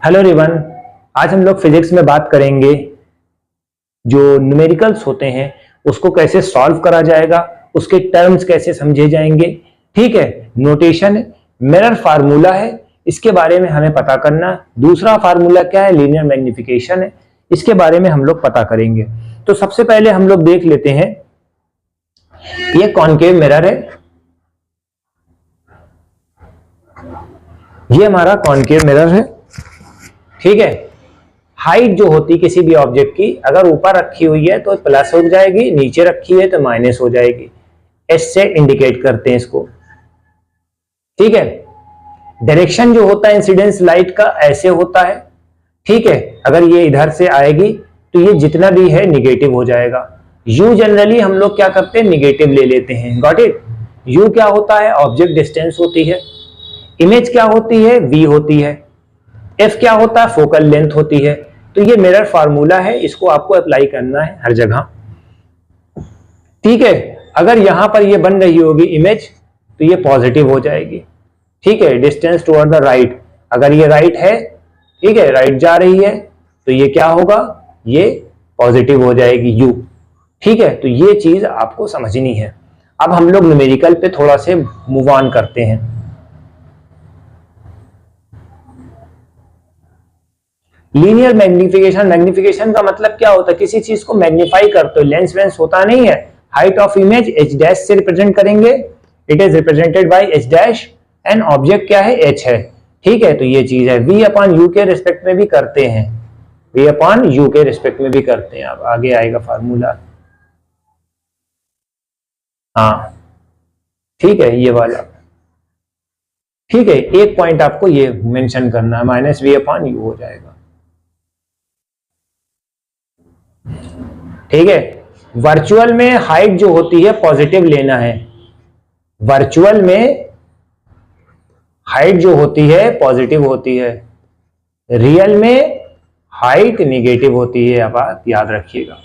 Hello everyone, आज हम लोग फिजिक्स में बात करेंगे जो न्यूमेरिकल्स होते हैं उसको कैसे सॉल्व करा जाएगा, उसके टर्म्स कैसे समझे जाएंगे। ठीक है, नोटेशन मिरर फार्मूला है, इसके बारे में हमें पता करना। दूसरा फार्मूला क्या है, लीनियर मैग्निफिकेशन है, इसके बारे में हम लोग पता करेंगे। तो सबसे पहले हम लोग देख लेते हैं, ये कॉनकेव मिरर है, ये हमारा कॉनकेव मिरर है। ठीक है, हाइट जो होती किसी भी ऑब्जेक्ट की, अगर ऊपर रखी हुई है तो प्लस हो जाएगी, नीचे रखी है तो माइनस हो जाएगी। एस से इंडिकेट करते हैं इसको। ठीक है, डायरेक्शन जो होता है इंसिडेंस लाइट का ऐसे होता है। ठीक है, अगर ये इधर से आएगी तो ये जितना भी है निगेटिव हो जाएगा। यू जनरली हम लोग क्या करते हैं, निगेटिव ले लेते हैं। Got it. यू क्या होता है, ऑब्जेक्ट डिस्टेंस होती है। इमेज क्या होती है, वी होती है। एफ क्या होता है, फोकल लेंथ होती है। तो ये मिरर फार्मूला है, इसको आपको अप्लाई करना है हर जगह। ठीक है, अगर यहां पर ये बन रही होगी इमेज तो ये पॉजिटिव हो जाएगी। ठीक है, डिस्टेंस टुवर्ड द राइट, अगर ये राइट है, ठीक है, राइट जा रही है तो ये क्या होगा, ये पॉजिटिव हो जाएगी यू। ठीक है, तो ये चीज आपको समझनी है। अब हम लोग न्यूमेरिकल पे थोड़ा से मूव ऑन करते हैं। लीनियर मैग्निफिकेशन, मैग्निफिकेशन का मतलब क्या होता है, किसी चीज को मैग्नीफाई करते हो। लेंस वेंस होता नहीं है, height of image H dash से रिप्रेजेंट करेंगे, it is represented by H dash, and object क्या है, एच है। ठीक है, तो ये चीज है। वी अपॉन यू के रिस्पेक्ट में भी करते हैं, वी अपॉन यू के रिस्पेक्ट में भी करते हैं। अब आगे आएगा फार्मूला। हाँ ठीक है, ये वाला। ठीक है, एक पॉइंट आपको ये मेंशन करना है, माइनस वी अपॉन यू हो जाएगा। ठीक है, वर्चुअल में हाइट जो होती है पॉजिटिव लेना है। वर्चुअल में हाइट जो होती है पॉजिटिव होती है, रियल में हाइट निगेटिव होती है। अब आप याद रखिएगा।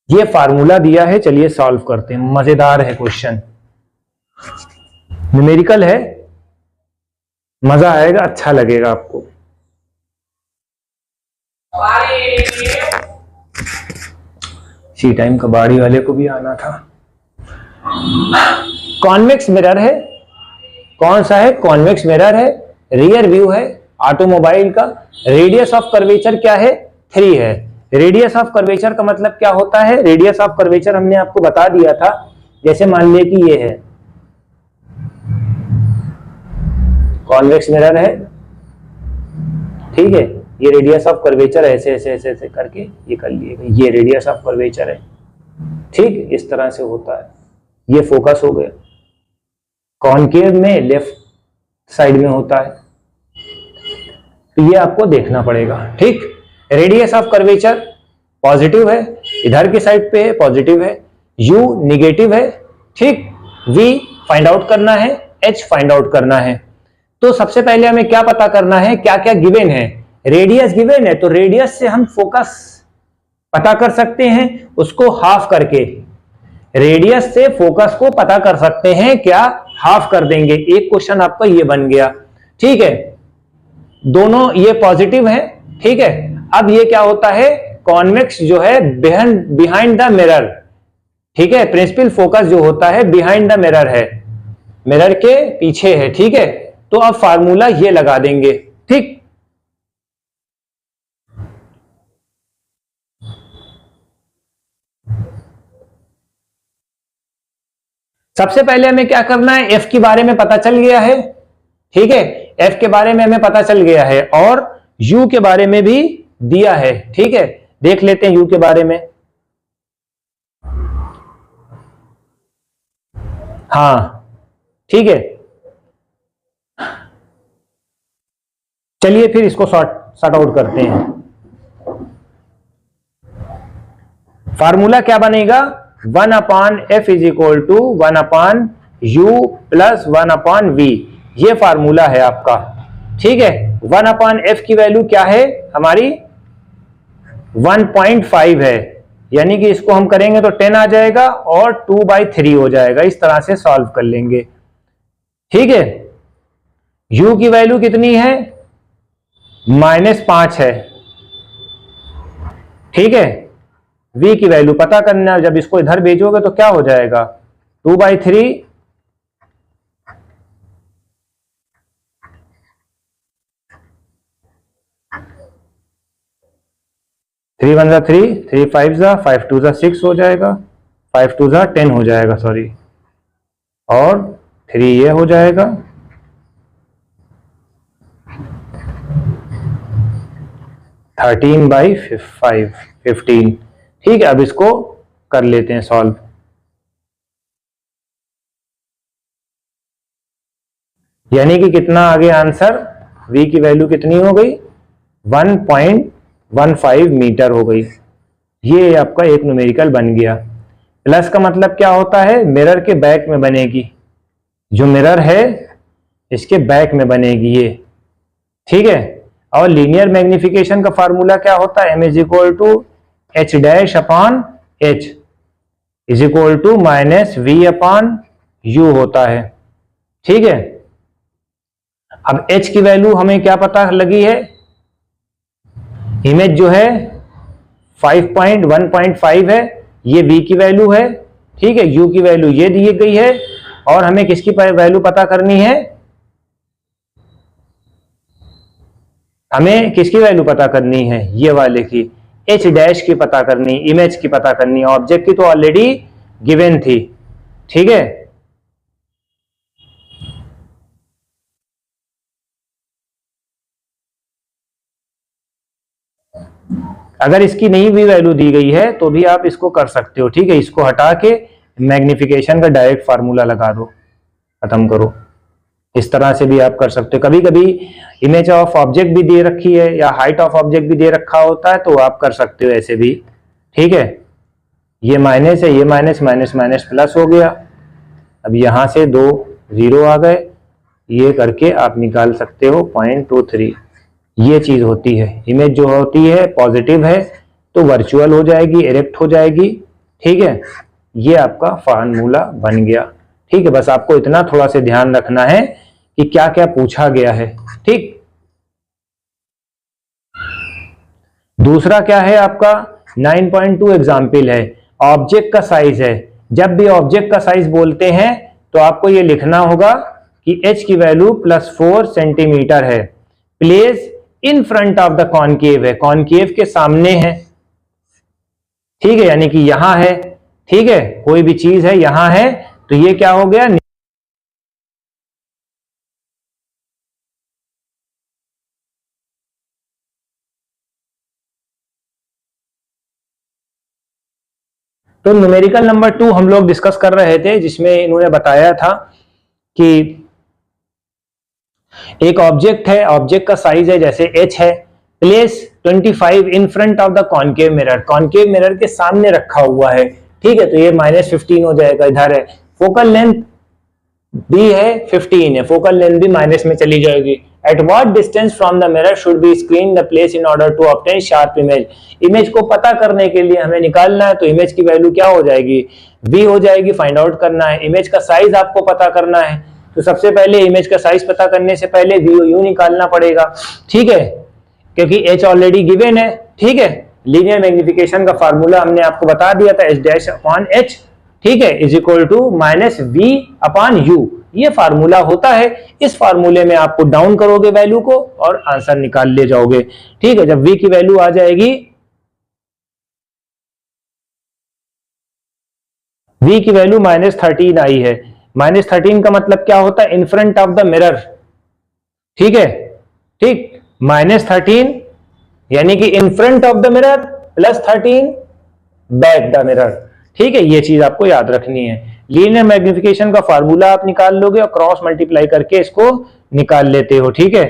ये फार्मूला दिया है, चलिए सॉल्व करते हैं। मजेदार है क्वेश्चन, न्यूमेरिकल है, मजा आएगा, अच्छा लगेगा आपको। इसी टाइम कबाड़ी वाले को भी आना था। कॉन्वेक्स मिरर है, कौन सा है, कॉन्वेक्स मिरर है, रियर व्यू है ऑटोमोबाइल का। रेडियस ऑफ कर्वेचर क्या है, 3 है। रेडियस ऑफ कर्वेचर का मतलब क्या होता है, रेडियस ऑफ कर्वेचर हमने आपको बता दिया था। जैसे मान लिया कि ये है कॉन्वेक्स मिरर है, ठीक है, ये रेडियस ऑफ कर्वेचर ऐसे ऐसे ऐसे ऐसे करके ये कर लिएगा, ये रेडियस ऑफ कर्वेचर है। ठीक, इस तरह से होता है। ये फोकस हो गया, कॉनकेव में लेफ्ट साइड में होता है, तो ये आपको देखना पड़ेगा। ठीक, रेडियस ऑफ कर्वेचर पॉजिटिव है, इधर की साइड पे है पॉजिटिव है, यू निगेटिव है। ठीक, वी फाइंड आउट करना है, एच फाइंड आउट करना है। तो सबसे पहले हमें क्या पता करना है, क्या क्या गिवन है। रेडियस गिवन है, तो रेडियस से हम फोकस पता कर सकते हैं, उसको हाफ करके रेडियस से फोकस को पता कर सकते हैं, क्या, हाफ कर देंगे। एक क्वेश्चन आपका ये बन गया। ठीक है, दोनों ये पॉजिटिव है। ठीक है, अब ये क्या होता है, कॉन्वेक्स जो है बिहाइंड द मिरर। ठीक है, प्रिंसिपल फोकस जो होता है बिहाइंड द मिरर है, मिरर के पीछे है। ठीक है, तो अब फार्मूला ये लगा देंगे। ठीक, सबसे पहले हमें क्या करना है, एफ के बारे में पता चल गया है। ठीक है, एफ के बारे में हमें पता चल गया है, और यू के बारे में भी दिया है। ठीक है, देख लेते हैं यू के बारे में। हाँ ठीक है, चलिए फिर इसको सॉर्ट आउट करते हैं। फार्मूला क्या बनेगा, 1 upon F is equal to 1 upon U plus 1 upon V. ये फार्मूला है आपका। ठीक है, 1 अपॉन एफ की वैल्यू क्या है हमारी, 1.5 है, यानी कि इसको हम करेंगे तो 10 आ जाएगा और 2/3 हो जाएगा। इस तरह से सॉल्व कर लेंगे, ठीक है। u की वैल्यू कितनी है, -5 है, ठीक है। v की वैल्यू पता करना है, जब इसको इधर भेजोगे तो क्या हो जाएगा, 2/3 3 1 जा 3, 3 5 जा 5 2 जा 6 हो जाएगा, 5 2 जा 10 हो जाएगा, सॉरी, और 3 ये हो जाएगा, 13/5 15, ठीक है। अब इसको कर लेते हैं सॉल्व। यानी कि कितना आ गया आंसर, v की वैल्यू कितनी हो गई, 1.15 मीटर हो गई। ये आपका एक न्यूमेरिकल बन गया। प्लस का मतलब क्या होता है, मिरर के बैक में बनेगी, जो मिरर है इसके बैक में बनेगी ये, ठीक है। और लीनियर मैग्निफिकेशन का फार्मूला क्या होता है, m is equal to h dash upon h is equal to -v upon u होता है, ठीक है। अब h की वैल्यू हमें क्या पता लगी है, इमेज जो है 1.5 है, ये v की वैल्यू है, ठीक है। u की वैल्यू ये दी गई है, और हमें किसकी वैल्यू पता करनी है, हमें किसकी वैल्यू पता करनी है, ये वाले की, h डैश की पता करनी, इमेज की पता करनी। ऑब्जेक्ट की तो ऑलरेडी गिवन थी, ठीक है। अगर इसकी नहीं भी वैल्यू दी गई है तो भी आप इसको कर सकते हो, ठीक है। इसको हटा के मैग्निफिकेशन का डायरेक्ट फार्मूला लगा दो, खत्म करो। इस तरह से भी आप कर सकते हो। कभी कभी इमेज ऑफ ऑब्जेक्ट भी दे रखी है या हाइट ऑफ ऑब्जेक्ट भी दे रखा होता है, तो आप कर सकते हो ऐसे भी, ठीक है। ये माइनस है, ये माइनस माइनस माइनस प्लस हो गया। अब यहां से 2 0 आ गए, ये करके आप निकाल सकते हो 0.23। ये चीज होती है, इमेज जो होती है पॉजिटिव है तो वर्चुअल हो जाएगी, इरेक्ट हो जाएगी, ठीक है। ये आपका फार्मूला बन गया, ठीक है। बस आपको इतना थोड़ा सा ध्यान रखना है कि क्या क्या पूछा गया है, ठीक। दूसरा क्या है आपका, 9.2 एग्जाम्पल है, ऑब्जेक्ट का साइज है। जब भी ऑब्जेक्ट का साइज बोलते हैं तो आपको ये लिखना होगा कि h की वैल्यू +4 सेंटीमीटर है, place in front of the concave है, कॉनकेव के सामने है, ठीक है, यानी कि यहां है, ठीक है। कोई भी चीज है यहां है तो ये क्या हो गया, तो न्यूमेरिकल नंबर 2 हम लोग डिस्कस कर रहे थे, जिसमें इन्होंने बताया था कि एक ऑब्जेक्ट है, ऑब्जेक्ट का साइज है जैसे h है, place 25 in front of the concave mirror, concave mirror के सामने रखा हुआ है, ठीक है। तो ये -15 हो जाएगा, इधर है। फोकल लेंथ b है 15 है, फोकल लेंथ भी माइनस में चली जाएगी। At what distance from the mirror should be screen the place in order to obtain sharp image. Image को पता करने के लिए हमें निकालना है, तो इमेज की वैल्यू क्या हो जाएगी, v हो जाएगी, फाइंड आउट करना है। इमेज का साइज आपको पता करना है, तो सबसे पहले इमेज का साइज पता करने से पहले VOU निकालना पड़ेगा, ठीक है, क्योंकि h ऑलरेडी गिवन है, ठीक है। लीनियर मैग्निफिकेशन का फार्मूला हमने आपको बता दिया था, h डैश अपॉन h, ठीक है, is equal to -v upon u, ये फार्मूला होता है। इस फार्मूले में आपको डाउन करोगे वैल्यू को और आंसर निकाल ले जाओगे, ठीक है। जब v की वैल्यू आ जाएगी, v की वैल्यू -13 आई है, -13 का मतलब क्या होता है, in front of the mirror, ठीक है, ठीक। -13 यानी कि in front of the mirror, +13 back the mirror, ठीक है। ये चीज आपको याद रखनी है। लीनियर मैग्निफिकेशन का फार्मूला आप निकाल लोगे और क्रॉस मल्टीप्लाई करके इसको निकाल लेते हो, ठीक है।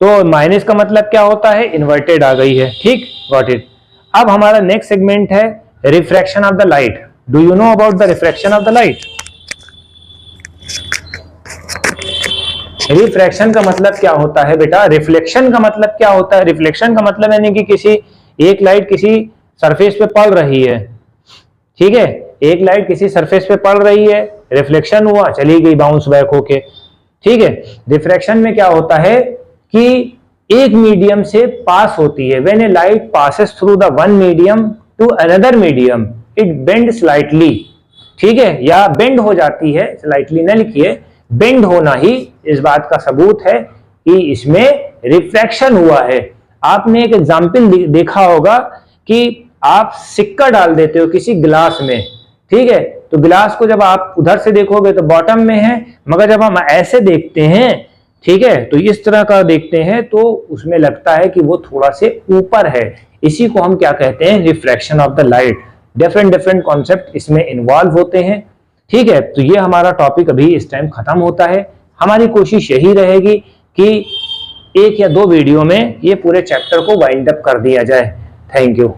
तो माइनस का मतलब क्या होता है, इन्वर्टेड आ गई है, ठीक, गॉट इट। अब हमारा नेक्स्ट सेगमेंट है refraction of the light. Do you know about the refraction of the light? Refraction का मतलब क्या होता है बेटा, रिफ्लेक्शन का मतलब क्या होता है? रिफ्लेक्शन का मतलब यानी कि किसी एक लाइट किसी सरफेस पे पड़ रही है, ठीक है, एक लाइट किसी सरफेस पे पड़ रही है, रिफ्लेक्शन हुआ, चली गई बाउंस बैक होके, ठीक है। रिफ्रैक्शन में क्या होता है कि एक मीडियम से पास होती है, when a light passes through the one medium to another medium it bend slightly, ठीक है, या बेंड हो जाती है, स्लाइटली न लिखिए, बेंड होना ही इस बात का सबूत है कि इसमें रिफ्रैक्शन हुआ है। आपने एक एग्जाम्पल देखा होगा कि आप सिक्का डाल देते हो किसी गिलास में, ठीक है, तो गिलास को जब आप उधर से देखोगे तो बॉटम में है, मगर जब हम ऐसे देखते हैं, ठीक है, तो इस तरह का देखते हैं तो उसमें लगता है कि वो थोड़ा से ऊपर है। इसी को हम क्या कहते हैं, refraction of the light. Different different concept इसमें इन्वॉल्व होते हैं, ठीक है। तो ये हमारा टॉपिक अभी इस टाइम खत्म होता है। हमारी कोशिश यही रहेगी कि 1 या 2 वीडियो में ये पूरे चैप्टर को वाइंड अप कर दिया जाए। Thank you.